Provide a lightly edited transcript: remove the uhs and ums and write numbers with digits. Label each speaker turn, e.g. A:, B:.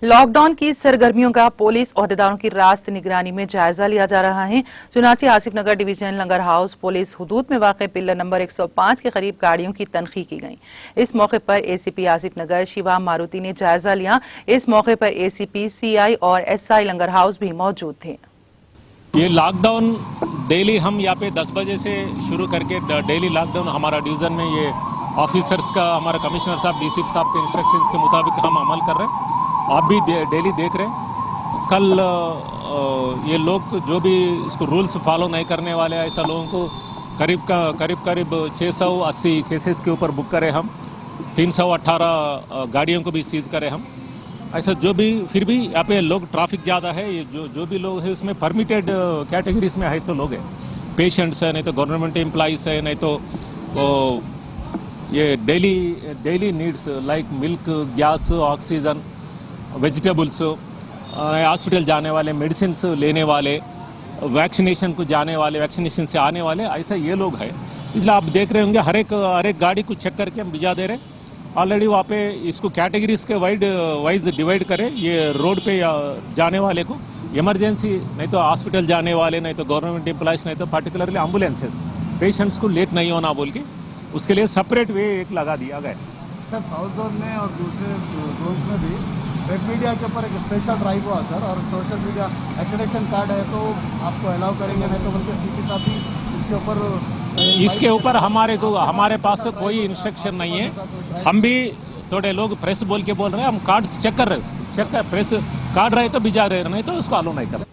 A: Lockdown की सरगर्मियों का police ओहदेदारों की रास्त निगरानी में जायजा लिया जा रहा है। चुनांचे आसिफ नगर डिवीजन लंगर हाउस पुलिस हुदूद में वाक़ पिल्लर नंबर 105 के करीब गाड़ियों की तनखी की गई। इस मौके पर एसीपी आसिफ नगर शिवा मारुति ने जायजा लिया। इस मौके पर एसीपी, सीआई और एसआई लंगर हाउस भी मौजूद थे।
B: ये लॉकडाउन डेली हम यहाँ पे 10 बजे से शुरू करके डेली लॉकडाउन हमारा डिवीजन में ये ऑफिसर्स का, हमारा कमिश्नर साहब, डीसीपी साहब के इंस्ट्रक्शंस के मुताबिक हम अमल कर रहे हैं। आप भी डेली देख रहे हैं। कल ये लोग जो भी इसको रूल्स फॉलो नहीं करने वाले ऐसा लोगों को करीब 680 केसेस के ऊपर बुक करें हम। 318 गाड़ियों को भी सीज करें हम। ऐसा जो भी फिर भी यहाँ पे लोग ट्रैफिक ज़्यादा है। ये जो भी लोग हैं उसमें परमिटेड कैटेगरीज में ऐसे लोग हैं। पेशेंट्स है, नहीं तो गवर्नमेंट एम्प्लॉइज है, नहीं तो ये daily needs like milk, gas, oxygen, vegetables, hospital जाने वाले, मेडिसिन लेने वाले, वैक्सीनेशन को जाने वाले, वैक्सीनेशन से आने वाले, ऐसा ये लोग हैं। इसलिए आप देख रहे होंगे हर एक गाड़ी को चेक करके हम भिजा दे रहे हैं। ऑलरेडी वहाँ पे इसको कैटेगरीज के वाइज डिवाइड करें। ये रोड पे जाने वाले को इमरजेंसी, नहीं तो हॉस्पिटल जाने वाले, नहीं तो गवर्नमेंट एम्प्लॉइज, नहीं तो पर्टिकुलरली एम्बुलेंसेस, पेशेंट्स को लेट नहीं होना बोल के उसके लिए सेपरेट वे एक लगा दिया गया।
C: सर साउथ जोन में और दूसरे जोन्स में भी वेब मीडिया के ऊपर एक स्पेशल ड्राइव हुआ सर, और सोशल मीडिया एक्रेडिटेशन कार्ड है तो आपको अलाउ करेंगे, नहीं तो बल्कि सीपी साहब भी इसके ऊपर हमारे पास तो कोई इंस्ट्रक्शन नहीं है। हम भी थोड़े लोग प्रेस बोल के बोल रहे हैं, हम कार्ड चेक कर रहे हैं, प्रेस कार्ड रहे तो भिजा रहे, नहीं तो उसको अलाउ नहीं कर रहे।